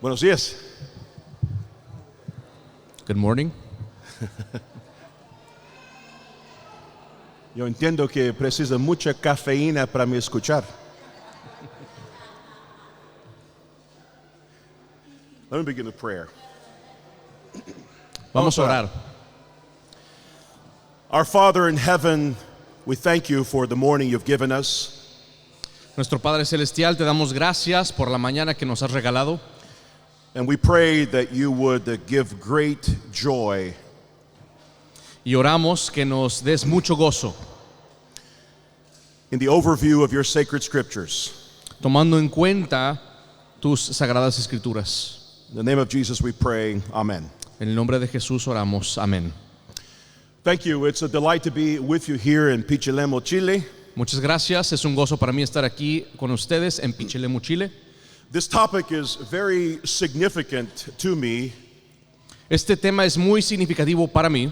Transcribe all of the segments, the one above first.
Buenos días. Good morning. Yo entiendo que precisa mucha cafeína para me escuchar. Let me begin with prayer. Vamos a orar. Our Father in heaven, we thank you for the morning you've given us. Nuestro Padre Celestial, te damos gracias por la mañana que nos has regalado. And we pray that you would give great joy Y oramos que nos des mucho gozo, in the overview of your sacred scriptures. tomando en cuenta tus sagradas escrituras. In the name of Jesus we pray, amen. En el nombre de Jesús oramos. Amén. Thank you. It's a delight to be with you here in Pichilemu, Chile. Muchas gracias. Es un gozo para mí estar aquí con ustedes en Pichilemu, Chile. This topic is very significant to me Este tema es muy significativo para mí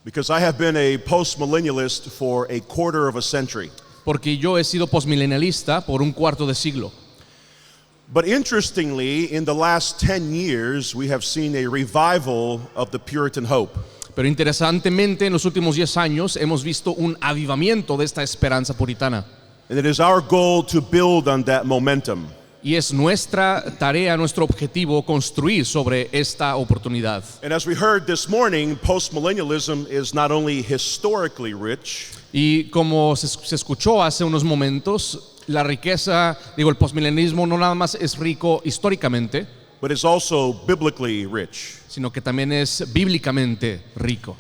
because I have been a postmillennialist for a quarter of a century. porque yo he sido posmilenialista por un cuarto de siglo. But interestingly, in the last 10 years, we have seen a revival of the Puritan hope. Pero interesantemente, en los últimos 10 años hemos visto un avivamiento de esta esperanza puritana. And it is our goal to build on that momentum. Y es nuestra tarea, nuestro objetivo, construir sobre esta oportunidad. And as we heard this morning, postmillennialism is not only historically rich, Y como se escuchó hace unos momentos, la riqueza, el posmilenialismo no nada más es rico históricamente, but is also biblically rich. sino que también es bíblicamente rico.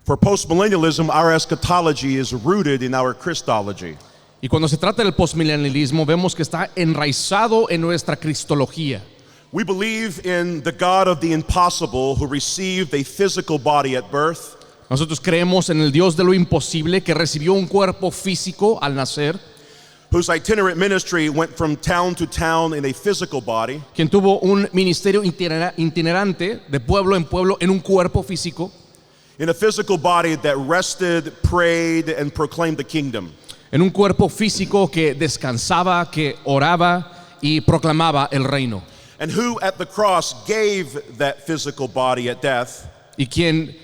For postmillennialism, our eschatology is rooted in our Christology. Y cuando se trata del posmilenialismo, vemos que está enraizado en nuestra cristología. We believe in the God of the impossible who received a physical body at birth, Nosotros creemos en el Dios de lo imposible que recibió un cuerpo físico al nacer, whose itinerant ministry went from town to town in a physical body, quien tuvo un ministerio itinerante de pueblo en pueblo en un cuerpo físico, in a physical body that rested, prayed, and proclaimed the kingdom. en un cuerpo físico que descansaba, que oraba y proclamaba el reino. And who at the cross gave that physical body at death Y quien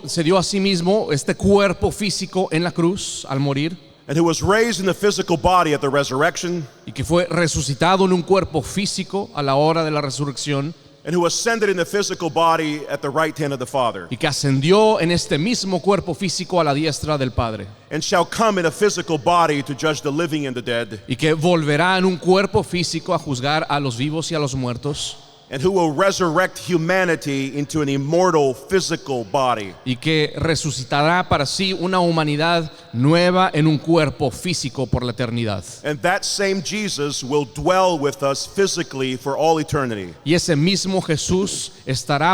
se dio a sí mismo este cuerpo físico en la cruz al morir, and who was raised in the physical body at the resurrection, y que fue resucitado en un cuerpo físico a la hora de la resurrección, and who ascended in the physical body at the right hand of the Father, y que ascendió en este mismo cuerpo físico a la diestra del Padre, and shall come in a physical body to judge the living and the dead, y que volverá en un cuerpo físico a juzgar a los vivos y a los muertos, and who will resurrect humanity into an immortal physical body. y que resucitará para sí una humanidad nueva en un cuerpo físico por la eternidad. And that same Jesus will dwell with us physically for all eternity. Y ese mismo Jesús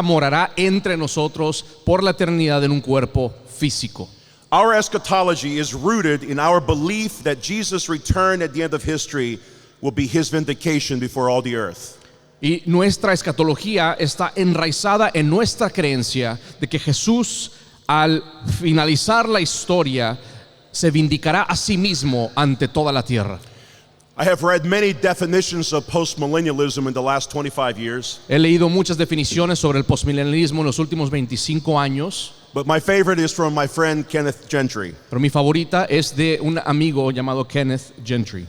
morará entre nosotros por la eternidad en un cuerpo físico. Our eschatology is rooted in our belief that Jesus' return at the end of history will be his vindication before all the earth. Y nuestra escatología está enraizada en nuestra creencia de que Jesús, al finalizar la historia, se vindicará a sí mismo ante toda la tierra. I have read many definitions of postmillennialism in the last 25 years, He leído muchas definiciones sobre el posmilenialismo en los últimos 25 años, but my favorite is from my friend Kenneth Gentry. pero mi favorita es de un amigo llamado Kenneth Gentry.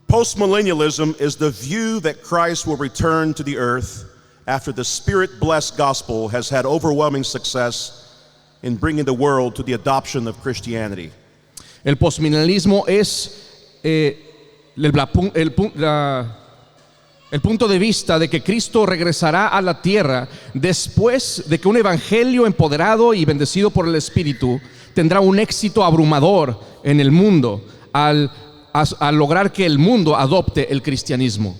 Postmillennialism is the view that Christ will return to the earth after the Spirit-blessed gospel has had overwhelming success in bringing the world to the adoption of Christianity. El posmilenialismo es el punto de vista de que Cristo regresará a la tierra después de que un evangelio empoderado y bendecido por el Espíritu tendrá un éxito abrumador en el mundo al lograr que el mundo adopte el cristianismo.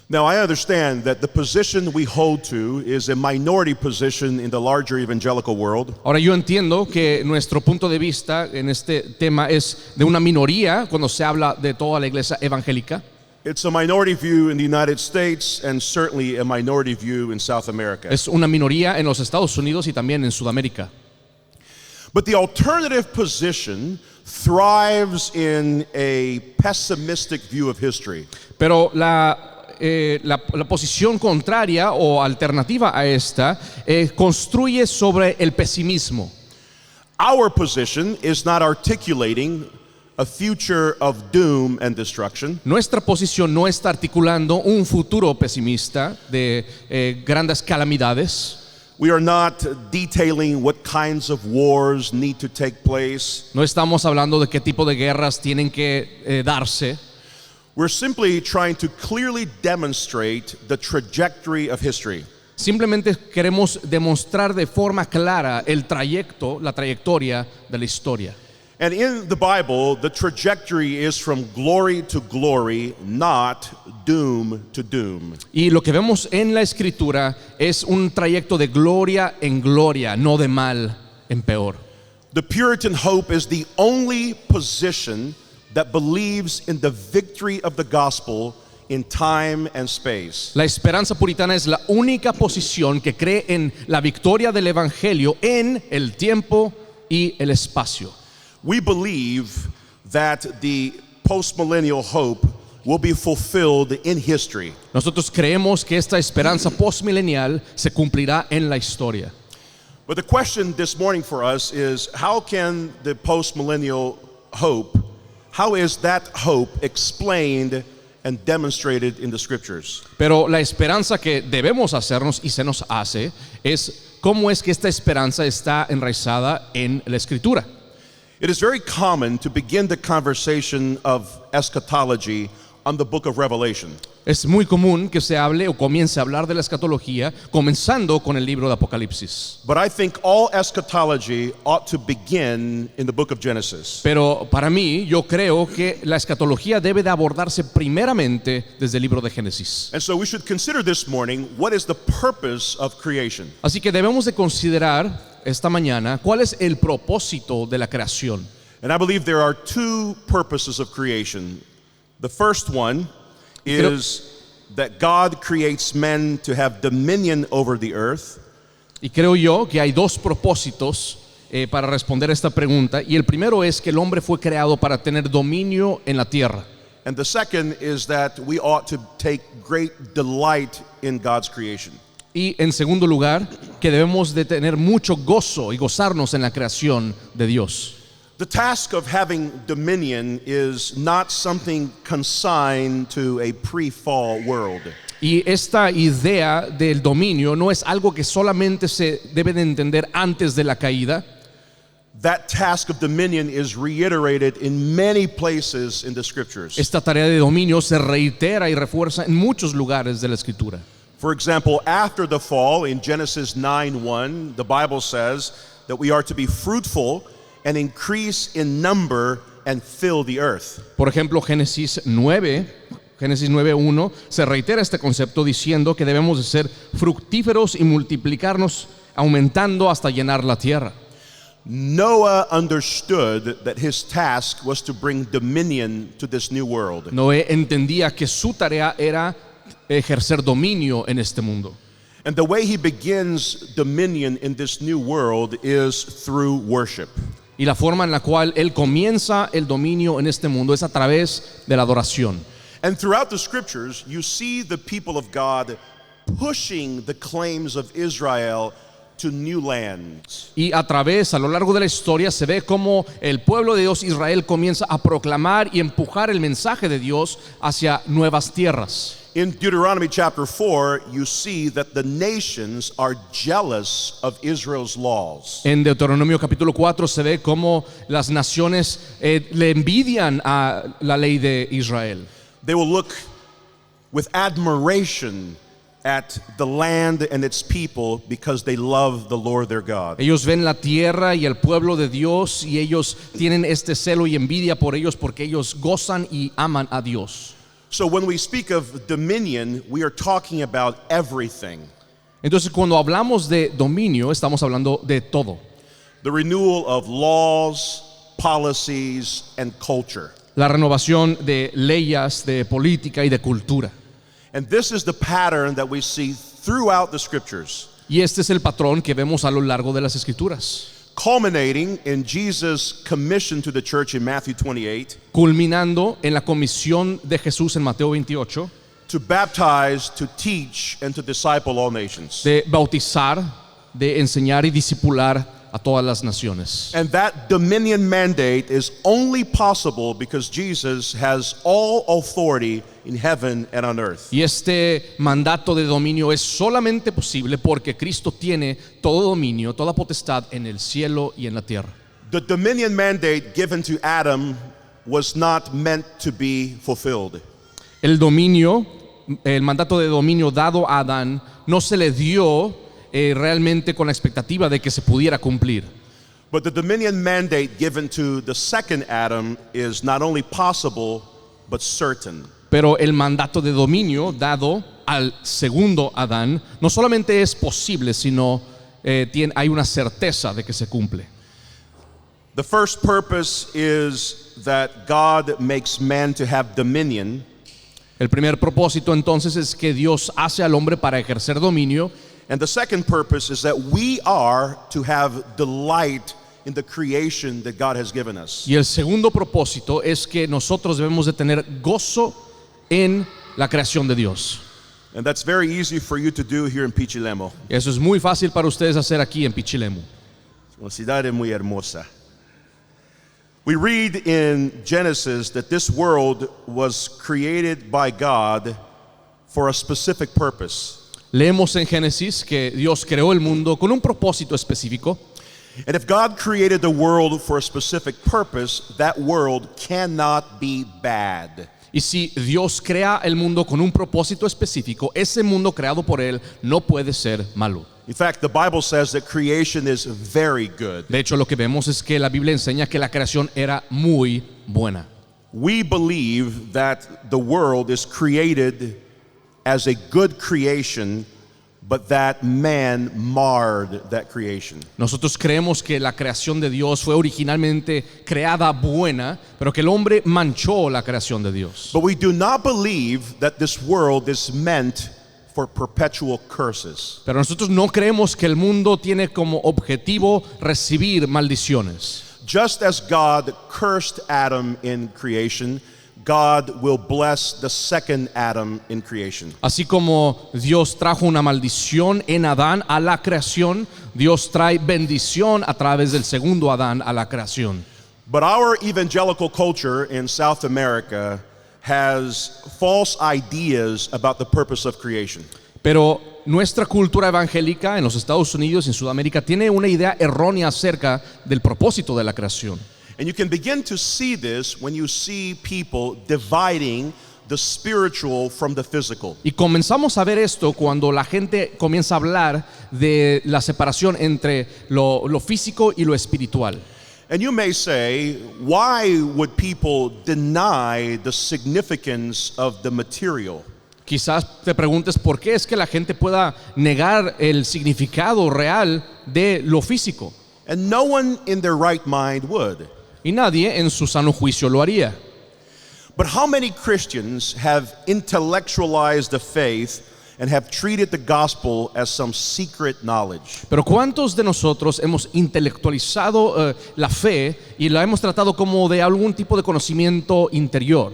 Now, I understand that the position we hold to is a minority position in the larger evangelical world. Ahora yo entiendo que nuestro punto de vista en este tema es de una minoría cuando se habla de toda la iglesia evangélica. It's a minority view in the United States and certainly a minority view in South America. Es una minoría en los Estados Unidos y también en Sudamérica. But the alternative position thrives in a pessimistic view of history. Pero la posición contraria o alternativa a esta construye sobre el pesimismo. Our position is not articulating a future of doom and destruction. Nuestra posición no está articulando un futuro pesimista de grandes calamidades. We are not detailing what kinds of wars need to take place. No estamos hablando de qué tipo de guerras tienen que darse. We're simply trying to clearly demonstrate the trajectory of history. Simplemente queremos demostrar de forma clara el trayecto, la trayectoria de la historia. And in the Bible, the trajectory is from glory to glory, not doom to doom. Y lo que vemos en la Escritura es un trayecto de gloria en gloria, no de mal en peor. The Puritan hope is the only position that believes in the victory of the gospel in time and space. La esperanza puritana es la única posición que cree en la victoria del Evangelio en el tiempo y el espacio. We believe that the postmillennial hope will be fulfilled in history. Nosotros creemos que esta esperanza postmilenial se cumplirá en la historia. But the question this morning for us is, how can the postmillennial hope, how is that hope explained and demonstrated in the scriptures? Pero la esperanza que debemos hacernos y se nos hace es cómo es que esta esperanza está enraizada en la Escritura. It is very common to begin the conversation of eschatology on the book of Revelation. Es muy común que se hable o comience a hablar de la escatología comenzando con el libro de Apocalipsis. But I think all eschatology ought to begin in the book of Genesis. Pero para mí, yo creo que la escatología debe de abordarse primeramente desde el libro de Génesis. And so we should consider this morning, what is the purpose of creation? Así que debemos de considerar esta mañana cuál es el propósito de la creación. And I believe there are two purposes of creation. The first one Creo- is that God creates men to have dominion over the earth. Y creo yo que hay dos propósitos para responder esta pregunta. Y el primero es que el hombre fue creado para tener dominio en la tierra. And the second is that we ought to take great delight in God's creation. Y en segundo lugar, que debemos de tener mucho gozo y gozarnos en la creación de Dios. The task of having dominion is not something consigned to a pre-fall world. Y esta idea del dominio no es algo que solamente se debe de entender antes de la caída. That task of dominion is reiterated in many places in the scriptures. Esta tarea de dominio se reitera y refuerza en muchos lugares de la Escritura. For example, after the fall in Genesis 9:1, the Bible says that we are to be fruitful and increase in number and fill the earth. Por ejemplo, Génesis 9:1 se reitera este concepto diciendo que debemos de ser fructíferos y multiplicarnos aumentando hasta llenar la tierra. Noah understood that his task was to bring dominion to this new world. Noé entendía que su tarea era ejercer dominio en este mundo. And the way he begins dominion in this new world is through worship. Y la forma en la cual él comienza el dominio en este mundo es a través de la adoración. And throughout the scriptures, you see the people of God pushing the claims of Israel to new lands. Y a lo largo de la historia, se ve como el pueblo de Dios, Israel, comienza a proclamar y empujar el mensaje de Dios hacia nuevas tierras. In Deuteronomy chapter 4, you see that the nations are jealous of Israel's laws. En Deuteronomio capítulo 4 se ve como las naciones le envidian a la ley de Israel. They will look with admiration at the land and its people because they love the Lord their God. Ellos ven la tierra y el pueblo de Dios y ellos tienen este celo y envidia por ellos porque ellos gozan y aman a Dios. So when we speak of dominion, we are talking about everything. Entonces, cuando hablamos de dominio, estamos hablando de todo. The renewal of laws, policies, and culture. La renovación de leyes, de política y de cultura. And this is the pattern that we see throughout the scriptures, Y este es el patrón que vemos a lo largo de las Escrituras, culminating in Jesus' commission to the church in Matthew 28, culminando en la comisión de Jesús en Mateo 28, to baptize, to teach, and to disciple all nations. de bautizar, de enseñar y discipular a todas las naciones. And that dominion mandate is only possible because Jesus has all authority in heaven and on earth. Y este mandato de dominio es solamente posible porque Cristo tiene todo dominio, toda potestad en el cielo y en la tierra. The dominion mandate given to Adam was not meant to be fulfilled. El dominio, el mandato de dominio dado a Adán no se le dio realmente con la expectativa de que se pudiera cumplir. But the dominion mandate given to the second Adam is not only possible, but certain. Pero el mandato de dominio dado al segundo Adán no solamente es posible, sino hay una certeza de que se cumple. The first purpose is that God makes man to have dominion. El primer propósito entonces es que Dios hace al hombre para ejercer dominio. And the second purpose is that we are to have delight in the creation that God has given us. Y el segundo propósito es que nosotros debemos de tener gozo en la creación de Dios. And that's very easy for you to do here in Pichilemu. Eso es muy fácil para ustedes hacer aquí en Pichilemu. La ciudad es muy hermosa. We read in Genesis that this world was created by God for a specific purpose. Leemos en Génesis que Dios creó el mundo con un propósito específico. And if God created the world for a specific purpose, that world cannot be bad. Y si Dios crea el mundo con un propósito específico, ese mundo creado por Él no puede ser malo. In fact, the Bible says that creation is very good. De hecho, lo que vemos es que la Biblia enseña que la creación era muy buena. We believe that the world is created as a good creation, but that man marred that creation. Nosotros creemos que la creación de Dios fue originalmente creada buena, pero que el hombre manchó la creación de Dios. But we do not believe that this world is meant for perpetual curses. Pero nosotros no creemos que el mundo tiene como objetivo recibir maldiciones. Just as God cursed Adam in creation, God will bless the second Adam in creation. Así como Dios trajo una maldición en Adán a la creación, Dios trae bendición a través del segundo Adán a la creación. But our evangelical culture in South America has false ideas about the purpose of creation. Pero nuestra cultura evangélica en los Estados Unidos y en Sudamérica tiene una idea errónea acerca del propósito de la creación. And you can begin to see this when you see people dividing the spiritual from the physical. Y comenzamos a ver esto cuando la gente comienza a hablar de la separación entre lo físico y lo espiritual. And you may say, why would people deny the significance of the material? Quizás te preguntes por qué es que la gente pueda negar el significado real de lo físico. And no one in their right mind would. Y nadie en su sano juicio lo haría. But how many Christians have intellectualized the faith and have treated the gospel as some secret knowledge? Pero ¿cuántos de nosotros hemos intelectualizado la fe y la hemos tratado como de algún tipo de conocimiento interior?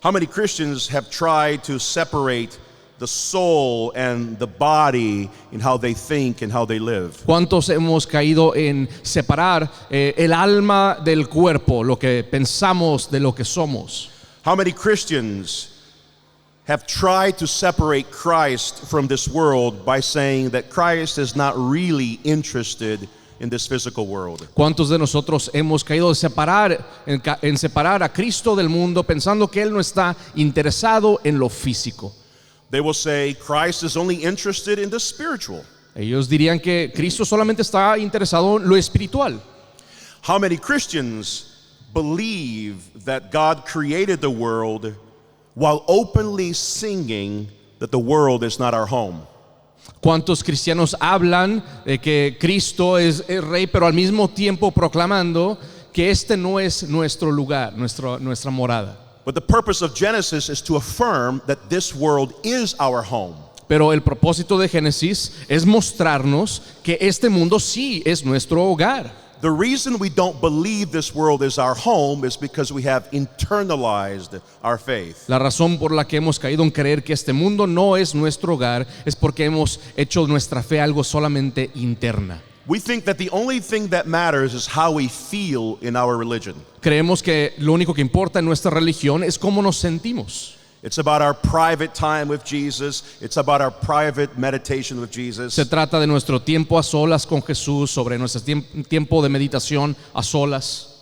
How many Christians have tried to separate the soul and the body in how they think and how they live? ¿Cuántos hemos caído en separar el alma del cuerpo, lo que pensamos de lo que somos? How many Christians have tried to separate Christ from this world by saying that Christ is not really interested in this physical world? ¿Cuántos de nosotros hemos caído en separar a Cristo del mundo pensando que Él no está interesado en lo físico? They will say Christ is only interested in the spiritual. Ellos dirían que Cristo solamente está interesado en lo espiritual. How many Christians believe that God created the world while openly singing that the world is not our home? ¿Cuántos cristianos hablan de que Cristo es el rey, pero al mismo tiempo proclamando que este no es nuestro lugar, nuestra morada? But the purpose of Genesis is to affirm that this world is our home. Pero el propósito de Génesis es mostrarnos que este mundo sí es nuestro hogar. The reason we don't believe this world is our home is because we have internalized our faith. La razón por la que hemos caído en creer que este mundo no es nuestro hogar es porque hemos hecho nuestra fe algo solamente interna. We think that the only thing that matters is how we feel in our religion. Creemos que lo único que importa en nuestra religión es cómo nos sentimos. It's about our private time with Jesus. It's about our private meditation with Jesus. Se trata de nuestro tiempo a solas con Jesús, sobre nuestro tiempo de meditación a solas.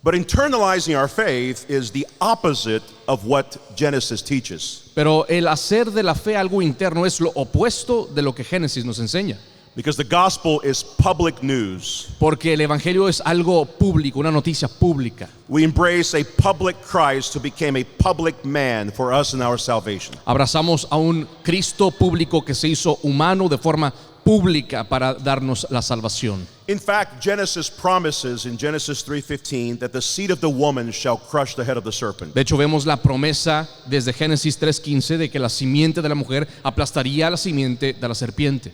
But internalizing our faith is the opposite of what Genesis teaches. Pero el hacer de la fe algo interno es lo opuesto de lo que Génesis nos enseña. Because the gospel is public news. Porque el evangelio es algo público, una noticia pública. We embrace a public Christ who became a public man for us in our salvation. Abrazamos a un Cristo público que se hizo humano de forma pública para darnos la salvación. In fact, Genesis promises in Genesis 3:15 that the seed of the woman shall crush the head of the serpent. De hecho, vemos la promesa desde Génesis 3:15 de que la simiente de la mujer aplastaría a la simiente de la serpiente.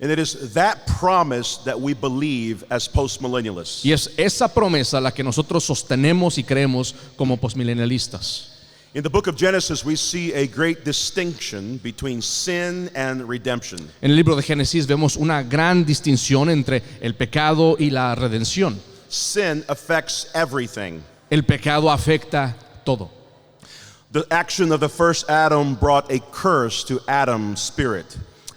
And it is that promise that we believe as postmillennialists. Y es esa promesa la que nosotros sostenemos y creemos como posmilenialistas. In the book of Genesis, we see a great distinction between sin and redemption. En el libro de Génesis vemos una gran distinción entre el pecado y la redención. Sin affects everything. El pecado afecta todo. The action of the first Adam brought a curse to Adam's spirit.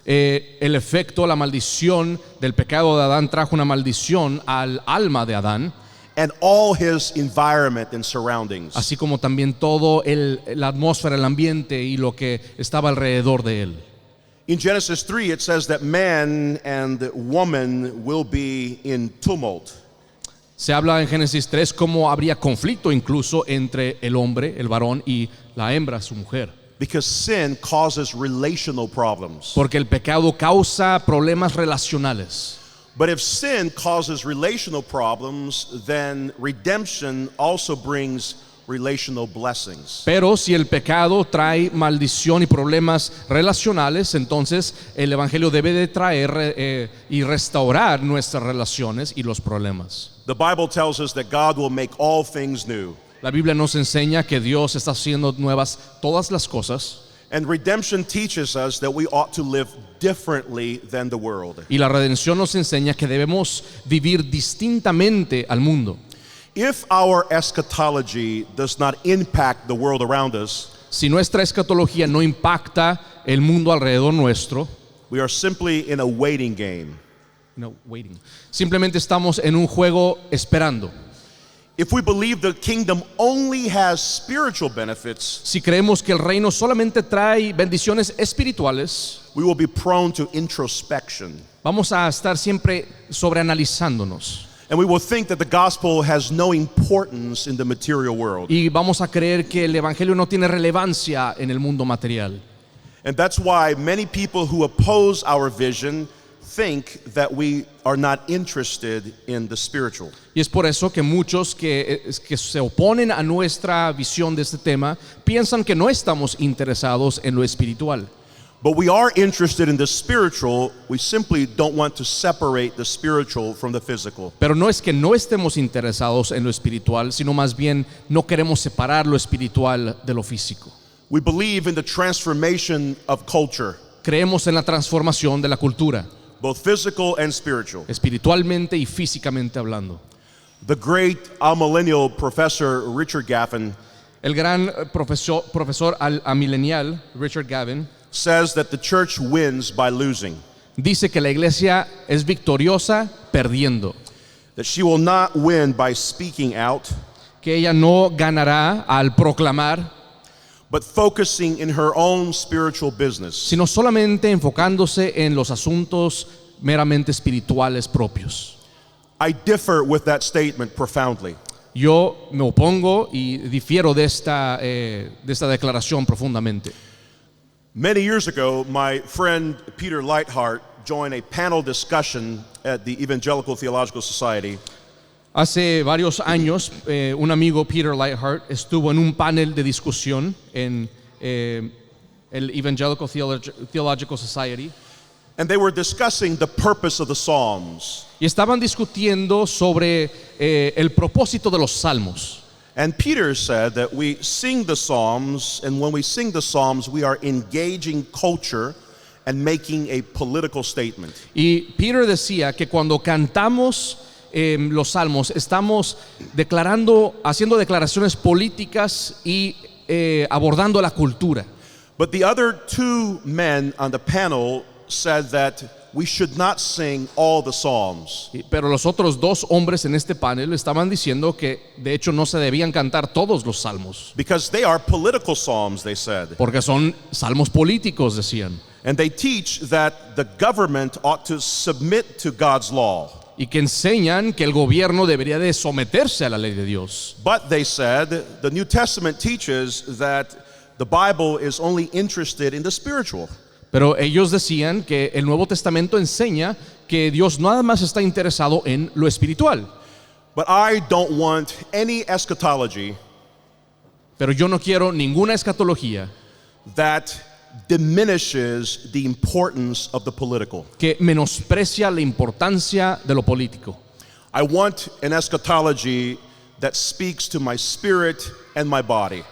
El efecto, la maldición del pecado de Adán trajo una maldición al alma de Adán, and all his environment and surroundings. así como también todo la atmósfera, el ambiente y lo que estaba alrededor de él. In Genesis 3, it says that man and woman will be in tumult. Se habla en Génesis 3 cómo habría conflicto incluso entre el hombre, el varón, y la hembra, su mujer. Because sin causes relational problems. Porque el pecado causa problemas relacionales. But if sin causes relational problems, then redemption also brings relational blessings. Pero si el pecado trae maldición y problemas relacionales, entonces el evangelio debe de traer y restaurar nuestras relaciones y los problemas. The Bible tells us that God will make all things new. La Biblia nos enseña que Dios está haciendo nuevas todas las cosas. And redemption teaches us that we ought to live differently than the world. Y la redención nos enseña que debemos vivir distintamente al mundo. If our eschatology does not impact the world around us, Si nuestra escatología no impacta el mundo alrededor nuestro, we are simply in a waiting game. simplemente estamos en un juego esperando. If we believe the kingdom only has spiritual benefits, Si creemos que el reino solamente trae bendiciones espirituales, we will be prone to introspection. vamos a estar siempre sobreanalizándonos And we will think that the gospel has no importance in the material world. y vamos a creer que el evangelio no tiene relevancia en el mundo material. And that's why many people who oppose our vision think that we are not interested in the spiritual. Y es por eso que muchos que se oponen a nuestra visión de este tema piensan que no estamos interesados en lo espiritual. But we are interested in the spiritual. We simply don't want to separate the spiritual from the physical. Pero no es que no estemos interesados en lo espiritual, sino más bien no queremos separar lo espiritual de lo físico. We believe in the transformation of culture, Creemos en la transformación de la cultura, both physical and spiritual. espiritualmente y físicamente hablando. The great amillennial professor Richard Gavin El gran profesor amilenial Richard Gavin says that the church wins by losing, dice que la iglesia es victoriosa perdiendo, that she will not win by speaking out, que ella no ganará al proclamar, but focusing in her own spiritual business. sino solamente enfocándose en los asuntos meramente espirituales propios. I differ with that statement profoundly. Yo me opongo y difiero de esta declaración profundamente. Many years ago, my friend Peter Leithart joined a panel discussion at the Evangelical Theological Society. Hace varios años, un amigo, Peter Leithart, estuvo en un panel de discusión en el Evangelical Theological Society. And they were discussing the purpose of the Psalms. y estaban discutiendo sobre el propósito de los salmos. And Peter said that we sing the Psalms, and when we sing the Psalms, we are engaging culture and making a political statement. Y Peter decía que cuando cantamos los salmos estamos haciendo declaraciones políticas y abordando la cultura. But the other two men on the panel said that we should not sing all the Psalms. Pero los otros dos hombres en este panel estaban diciendo que de hecho no se debían cantar todos los salmos, Because they are political psalms, they said. porque son salmos políticos, decían, And they teach that the government ought to submit to God's law. y que enseñan que el gobierno debería de someterse a la ley de Dios. But they said the New Testament teaches that the Bible is only interested in the spiritual. Pero ellos decían que el Nuevo Testamento enseña que Dios nada más está interesado en lo espiritual. But I don't want any eschatology Pero yo no quiero ninguna escatología that diminishes the importance of the political. que menosprecia la importancia de lo político. I want an eschatology that speaks to my spirit and my body.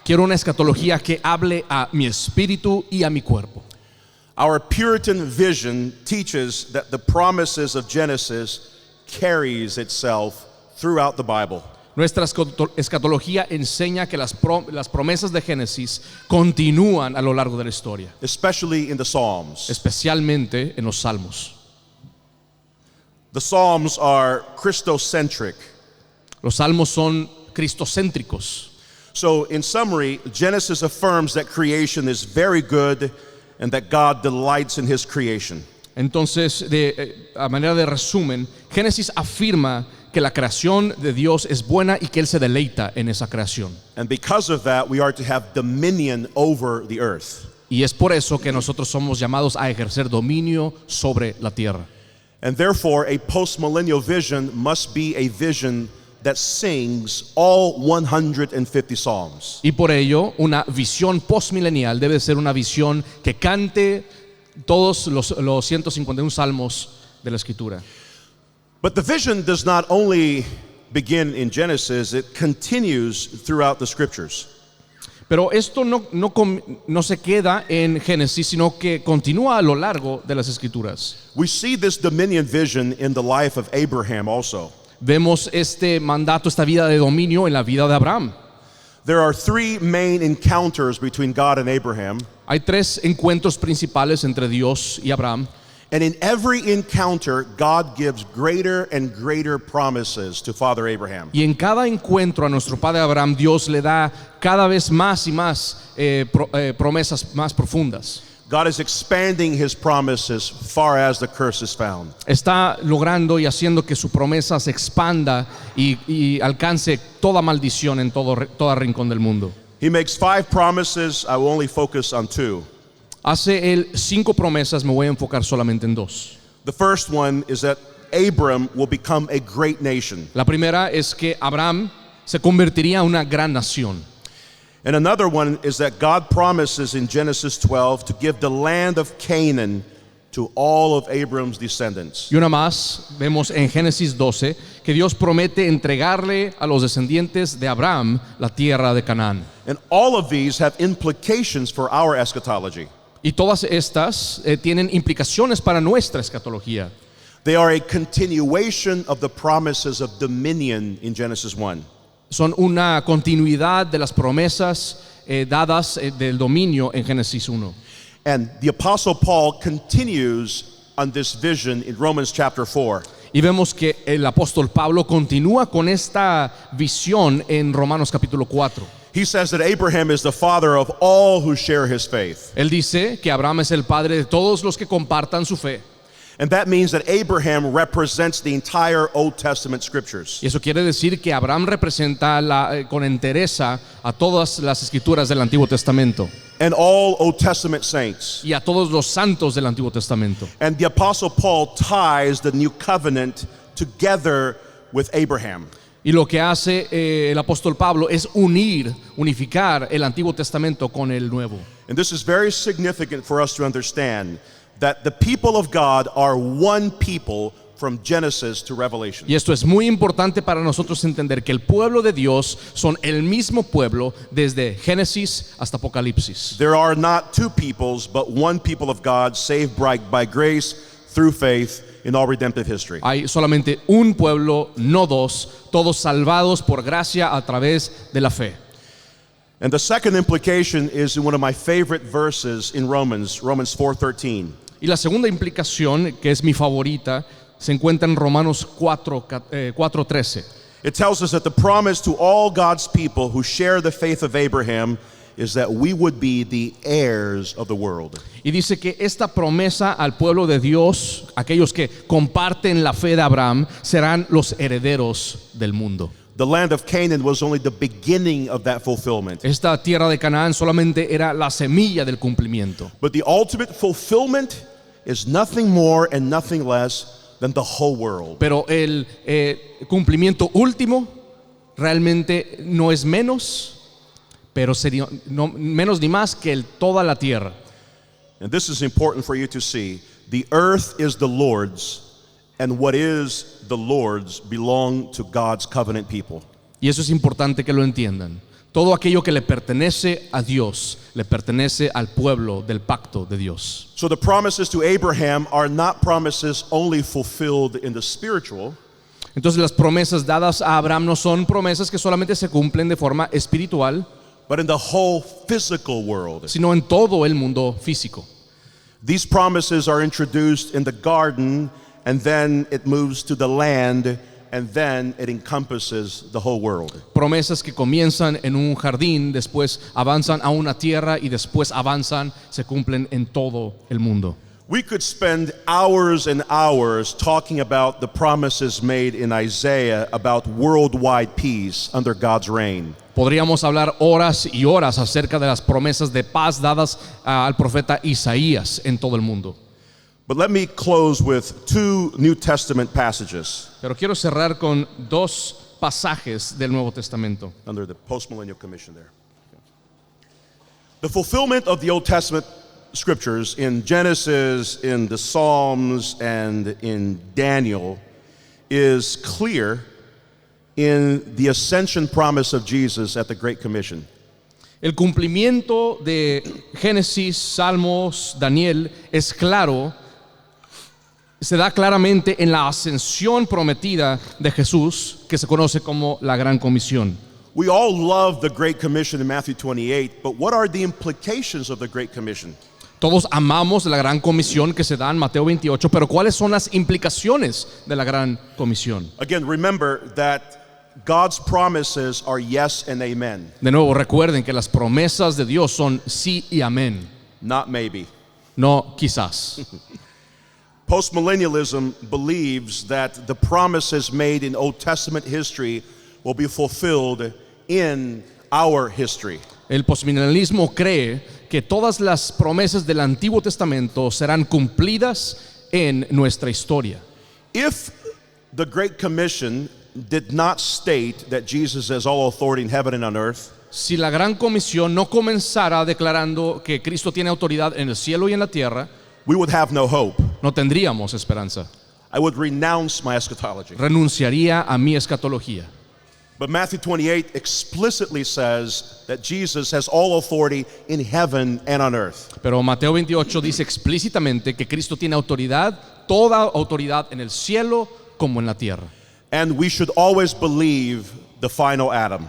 Quiero una escatología que hable a mi espíritu y a mi cuerpo. Our Puritan vision teaches that the promises of Genesis carries itself throughout the Bible. Nuestra escatología enseña que las promesas de Génesis continúan a lo largo de la historia, Especially in the Psalms. especialmente en los salmos. The Psalms are Christocentric. Los salmos son cristocéntricos. So, in summary, Genesis affirms that creation is very good and that God delights in His creation. Entonces, a manera de resumen, Génesis afirma que la creación de Dios es buena y que Él se deleita en esa creación. And because of that, we are to have dominion over the earth. Y es por eso que nosotros somos llamados a ejercer dominio sobre la tierra. And therefore, a postmillennial vision must be a vision that sings all 150 Psalms. Y por ello, una visión postmilenial debe ser una visión que cante todos los 151 salmos de la Escritura. But the vision does not only begin in Genesis, it continues throughout the scriptures. Pero esto no se queda en Génesis, sino que continúa a lo largo de las Escrituras. We see this dominion vision in the life of Abraham also. Vemos este mandato, esta vida de dominio en la vida de Abraham. There are three main encounters between God and Abraham. Hay tres encuentros principales entre Dios y Abraham. And in every encounter, God gives greater and greater promises to Father Abraham. Y en cada encuentro a nuestro padre Abraham, Dios le da cada vez más y más promesas más profundas. God is expanding His promises far as the curse is found. Está logrando y haciendo que su promesa se expanda y alcance toda maldición en todo rincón del mundo. He makes 5 promises. I will only focus on 2. Hace él 5 promesas, me voy a enfocar solamente en 2. The first one is that Abram will become a great nation. La primera es que Abraham se convertiría en una gran nación. And another one is that God promises in Genesis 12 to give the land of Canaan to all of Abram's descendants. Y una más, vemos en Génesis 12 que Dios promete entregarle a los descendientes de Abraham la tierra de Canaán. And all of these have implications for our eschatology. Y todas estas tienen implicaciones para nuestra escatología. They are a continuation of the promises of dominion in Genesis 1. Son una continuidad de las promesas dadas del dominio en Génesis 1. And the Apostle Paul continues on this vision in Romans chapter 4. Y vemos que el apóstol Pablo continúa con esta visión en Romanos capítulo 4. He says that Abraham is the father of all who share his faith. Él dice que Abraham es el padre de todos los que compartan su fe. And that means that Abraham represents the entire Old Testament scriptures. Y eso quiere decir que Abraham representa con entereza a todas las escrituras del Antiguo Testamento And all Old Testament saints. y a todos los santos del Antiguo Testamento. And the Apostle Paul ties the new covenant together with Abraham. Y lo que hace el apóstol Pablo es unificar el Antiguo Testamento con el Nuevo. And this is very significant for us to understand that the people of God are one people from Genesis to Revelation. Y esto es muy importante para nosotros entender que el pueblo de Dios son el mismo pueblo desde Génesis hasta Apocalipsis. There are not two peoples, but one people of God saved by grace through faith in all redemptive history. Hay solamente un pueblo, no dos, todos salvados por gracia a través de la fe. And the second implication is in one of my favorite verses in Romans 4:13. Y la segunda implicación, que es mi favorita, se encuentra en Romanos 4:13. It tells us that the promise to all God's people who share the faith of Abraham is that we would be the heirs of the world. Y dice que esta promesa al pueblo de Dios, aquellos que comparten la fe de Abraham, serán los herederos del mundo. The land of Canaan was only the beginning of that fulfillment. Esta tierra de Canaán solamente era la semilla del cumplimiento. But the ultimate fulfillment is nothing more and nothing less than the whole world. Pero el cumplimiento último realmente no es menos, pero sería no, menos ni más que toda la tierra. And this is important for you to see. The earth is the Lord's, and what is the Lord's belong to God's covenant people. Y eso es importante que lo entiendan. Todo aquello que le pertenece a Dios, le pertenece al pueblo del pacto de Dios. So the promises to Abraham are not promises only fulfilled in the spiritual, Entonces las promesas dadas a Abraham no son promesas que solamente se cumplen de forma espiritual, but in the whole physical world. sino en todo el mundo físico. These promises are introduced in the garden, and then it moves to the land, and then it encompasses the whole world. Promesas que comienzan en un jardín, después avanzan a una tierra y después avanzan, se cumplen en todo el mundo. We could spend hours and hours talking about the promises made in Isaiah about worldwide peace under God's reign. Podríamos hablar horas y horas acerca de las promesas de paz dadas al profeta Isaías en todo el mundo. But let me close with two New Testament passages Pero quiero cerrar con dos pasajes del Nuevo Testamento. under the postmillennial commission there. The fulfillment of the Old Testament scriptures in Genesis, in the Psalms, and in Daniel is clear in the ascension promise of Jesus at the Great Commission. El cumplimiento de Génesis, Salmos, Daniel es claro, se da claramente en la ascensión prometida de Jesús, que se conoce como la Gran Comisión. We all love the Great Commission in Matthew 28, but what are the implications of the Great Commission? Todos amamos la Gran Comisión que se da en Mateo 28, pero ¿cuáles son las implicaciones de la Gran Comisión? Again, remember that God's promises are yes and amen, De nuevo, recuerden que las promesas de Dios son sí y amén, not maybe. no quizás. Postmillennialism believes that the promises made in Old Testament history will be fulfilled in our history. El postmilenialismo cree que todas las promesas del Antiguo Testamento serán cumplidas en nuestra historia. If the Great Commission did not state that Jesus has all authority in heaven and on earth, Si la Gran Comisión no comenzara declarando que Cristo tiene autoridad en el cielo y en la tierra, we would have no hope. no tendríamos esperanza. I would renounce my eschatology. Renunciaría a mi escatología. But Matthew 28 explicitly says that Jesus has all authority in heaven and on earth. Pero Mateo 28 dice explícitamente que Cristo tiene autoridad, toda autoridad en el cielo como en la tierra. And we should always believe the final Adam.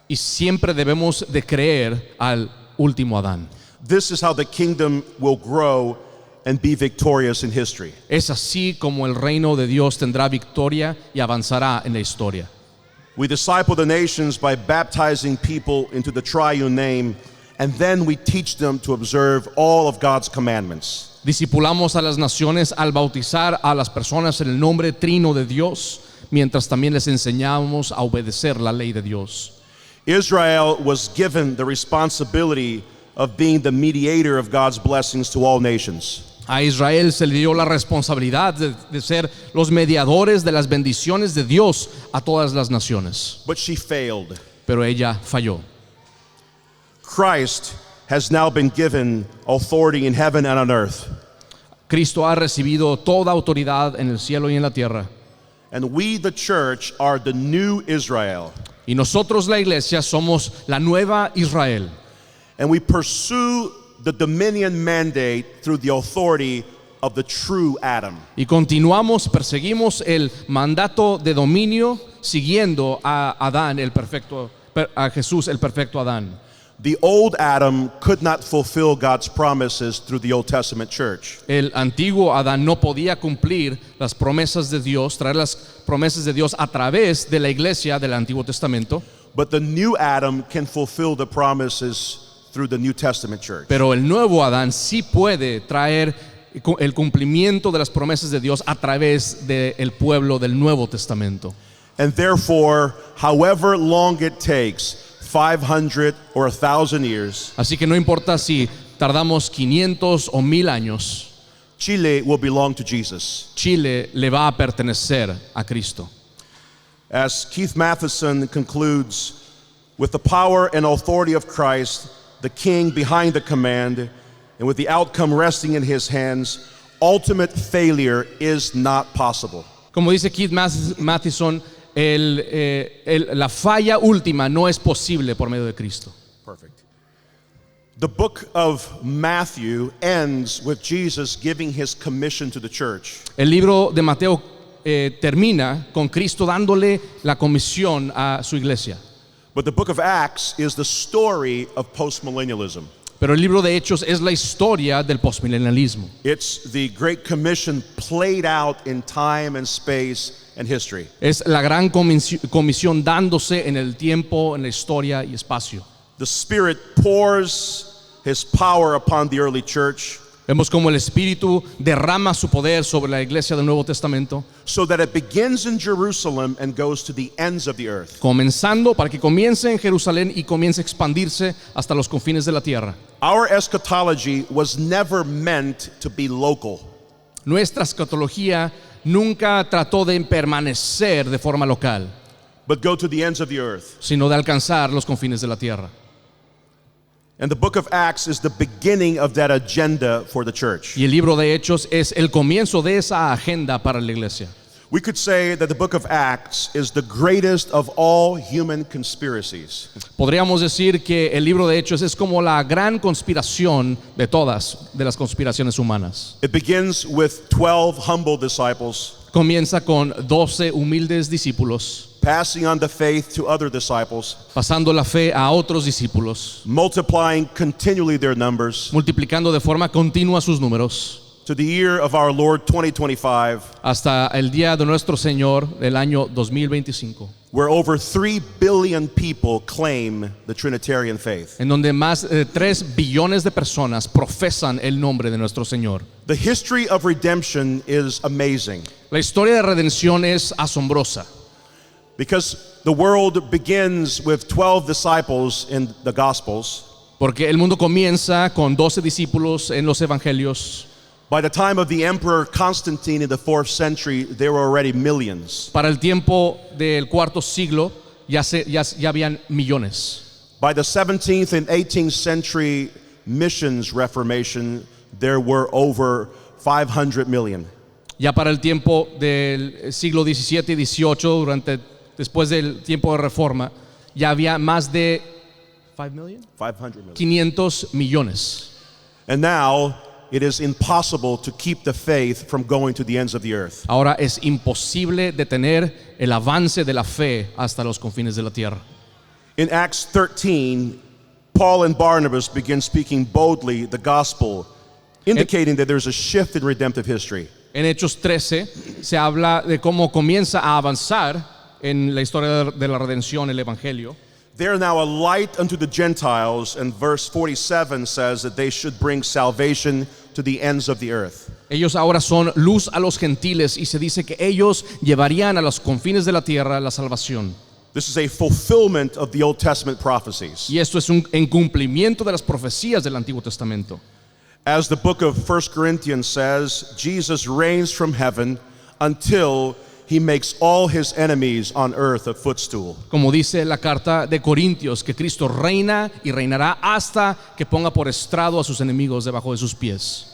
Y siempre debemos de creer al último Adán. This is how the kingdom will grow and be victorious in history. Es así como el reino de Dios tendrá victoria y avanzará en la historia. We disciple the nations by baptizing people into the triune name, and then we teach them to observe all of God's commandments. Discipulamos a las naciones al bautizar a las personas en el nombre trino de Dios, mientras también les enseñamos a obedecer la ley de Dios. Israel was given the responsibility of being the mediator of God's blessings to all nations. A Israel se le dio la responsabilidad de ser los mediadores de las bendiciones de Dios a todas las naciones, But she failed. pero ella falló. Christ has now been given authority in heaven and on earth. Cristo ha recibido toda autoridad en el cielo y en la tierra. And we, the church, are the new Israel. Y nosotros, la iglesia, somos la nueva Israel. And we pursue the dominion mandate through the authority of the true Adam. Y continuamos, perseguimos el mandato de dominio siguiendo a Adán, el perfecto, a Jesús, el perfecto Adán. The old Adam could not fulfill God's promises through the Old Testament church. El antiguo Adán no podía cumplir las promesas de Dios, traer las promesas de Dios a través de la iglesia del Antiguo Testamento. But the new Adam can fulfill the promises through the New Testament church. Pero el nuevo Adán sí puede traer el cumplimiento de las promesas de Dios a través del pueblo del Nuevo Testamento. And therefore, however long it takes, 500 or 1,000 years, Así que no importa si tardamos 500 o 1000 años, Chile will belong to Jesus. Chile le va a pertenecer a Cristo. As Keith Matheson concludes, with the power and authority of Christ, the King behind the command, and with the outcome resting in his hands, ultimate failure is not possible. Como dice Keith Matheson, la falla última no es posible por medio de Cristo. Perfect. The book of Matthew ends with Jesus giving his commission to the church. El libro de Mateo termina con Cristo dándole la comisión a su iglesia. But the book of Acts is the story of postmillennialism. Pero el libro de Hechos es la historia del postmilenialismo. It's the Great Commission played out in time and space and history. Es la gran comisión dándose en el tiempo, en la historia y espacio. The Spirit pours his power upon the early church Vemos como el Espíritu derrama su poder sobre la iglesia del Nuevo Testamento, so that it begins in Jerusalem and goes to the ends of the earth. comenzando para que comience en Jerusalén y comience a expandirse hasta los confines de la tierra. Our eschatology was never meant to be local. Nuestra escatología nunca trató de permanecer de forma local, But go to the ends of the earth. sino de alcanzar los confines de la tierra. And the book of Acts is the beginning of that agenda for the church. Y el libro de Hechos es el comienzo de esa agenda para la iglesia. We could say that the book of Acts is the greatest of all human conspiracies. Podríamos decir que el libro de Hechos es como la gran conspiración de todas de las conspiraciones humanas. It begins with 12 humble disciples Comienza con 12 humildes discípulos, passing on the faith to other disciples, pasando la fe a otros discípulos, multiplying continually their numbers multiplicando de forma continua sus números, to the year of our Lord 2025, hasta el día de nuestro Señor del año 2025, where over 3 billion people claim the Trinitarian faith. en donde más de 3 billones de personas profesan el nombre de nuestro Señor. The history of redemption is amazing La historia de redención es asombrosa, because the world begins with 12 disciples in the Gospels. porque el mundo comienza con 12 discípulos en los evangelios. By the time of the Emperor Constantine in the 4th century, there were already millions. Para el tiempo del cuarto siglo ya habían millones. By the 17th and 18th century missions reformation, there were over 500 million. Ya para el tiempo del siglo XVII y XVIII, después del tiempo de reforma, ya había más de 500 million. 500 millones. And now it is impossible to keep the faith from going to the ends of the earth. Ahora es imposible detener el avance de la fe hasta los confines de la tierra. In Acts 13, Paul and Barnabas begin speaking boldly the gospel, indicating that there's a shift in redemptive history. En Hechos 13 se habla de cómo comienza a avanzar en la historia de la redención, el evangelio. They are now a light unto the Gentiles, and verse 47 says that they should bring salvation to the ends of the earth. Ellos ahora son luz a los gentiles y se dice que ellos llevarían a los confines de la tierra la salvación. This is a fulfillment of the Old Testament prophecies. Y esto es un cumplimiento de las profecías del Antiguo Testamento. As the book of 1 Corinthians says, Jesus reigns from heaven until he makes all his enemies on earth a footstool. Como dice la carta de Corintios, que Cristo reina y reinará hasta que ponga por estrado a sus enemigos debajo de sus pies.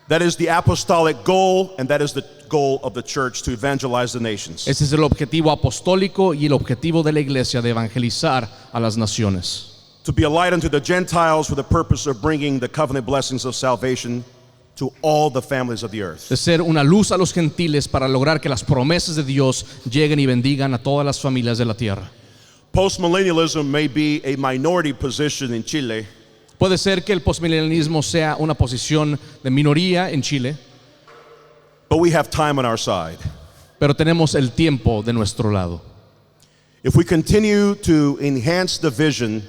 That is the apostolic goal, and that is the goal of the church, to evangelize the nations. Ese es el objetivo apostólico y el objetivo de la iglesia de evangelizar a las naciones. To be a light unto the Gentiles for the purpose of bringing the covenant blessings of salvation to all the families of the earth. De ser una luz a los gentiles para lograr que las promesas de Dios lleguen y bendigan a todas las familias de la tierra. Postmillennialism may be a minority position in Chile, Puede ser que el postmilenialismo sea una posición de minoría en Chile, but we have time on our side. pero tenemos el tiempo de nuestro lado. If we continue to enhance the vision,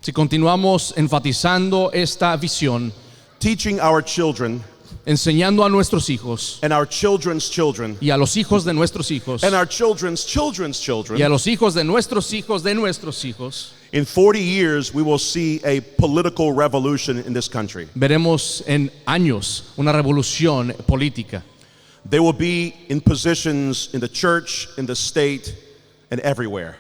Si continuamos enfatizando esta visión, teaching our children enseñando a nuestros hijos and our children's children y a los hijos de nuestros hijos and our children's children's children, y a los hijos de nuestros hijos de nuestros hijos, in 40 years we will see a political revolution in this country. veremos en años una revolución política. They will be in positions in the church, in the state, and everywhere.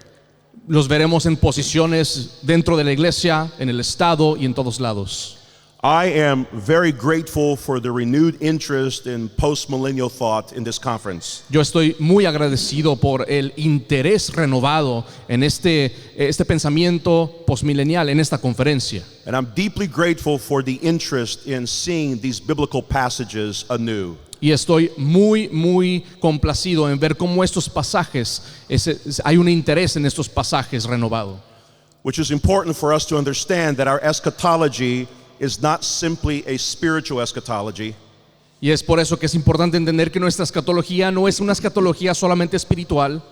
Los veremos en posiciones dentro de la iglesia, en el estado y en todos lados. I am very grateful for the renewed interest in postmillennial thought in this conference. Yo estoy muy agradecido por el interés renovado en este pensamiento postmilenial, en esta conferencia. And I'm deeply grateful for the interest in seeing these biblical passages anew. Y estoy muy complacido en ver cómo estos pasajes, hay un interés en estos pasajes renovado. Which is important for us to understand that our eschatology is not simply a spiritual eschatology, Y es por eso que es importante entender que nuestra escatología no es una escatología solamente espiritual,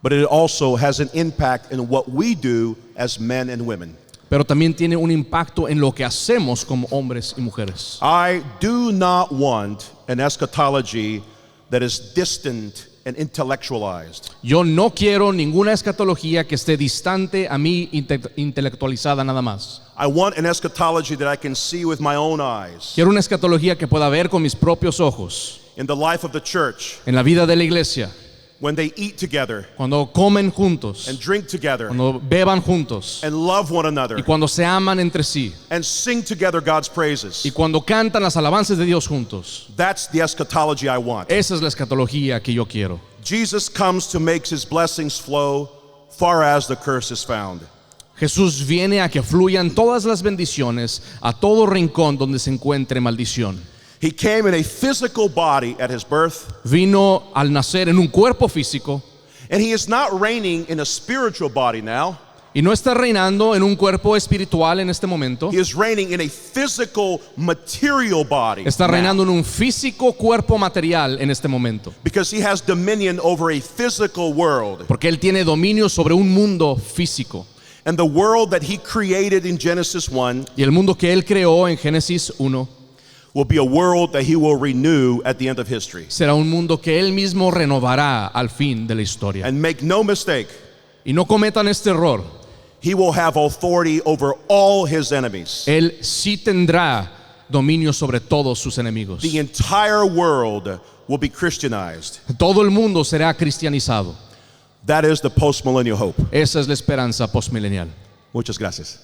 but it also has an impact in what we do as men and women. pero también tiene un impacto en lo que hacemos como hombres y mujeres. I do not want an eschatology that is distant and intellectualized. Yo no quiero ninguna escatología que esté distante a mí, intelectualizada nada más. I want an eschatology that I can see with my own eyes Quiero una escatología que pueda ver con mis propios ojos in the life of the church, en la vida de la iglesia, when they eat together cuando comen juntos, and drink together cuando beban juntos and love one another y cuando se aman entre sí and sing together God's praises. y cuando cantan las alabanzas de Dios juntos. That's the eschatology I want. Esa es la escatología que yo quiero. Jesus comes to make his blessings flow far as the curse is found. Jesús viene a que fluyan todas las bendiciones a todo rincón donde se encuentre maldición. He came in a physical body at his birth, Vino al nacer en un cuerpo físico and he is not reigning in a spiritual body now. y no está reinando en un cuerpo espiritual en este momento. He is reigning in a physical, material body Está now, reinando en un físico cuerpo material en este momento. because he has dominion over a physical world. Porque Él tiene dominio sobre un mundo físico. And the world that he created in Genesis 1 Y el mundo que Él creó en Génesis 1 will be a world that he will renew at the end of history. será un mundo que Él mismo renovará al fin de la historia. And make no mistake, Y no cometan este error. he will have authority over all his enemies. Él sí tendrá dominio sobre todos sus enemigos. The entire world will be Christianized. Todo el mundo será cristianizado. That is the postmillennial hope. Esa es la esperanza postmilenial. Muchas gracias.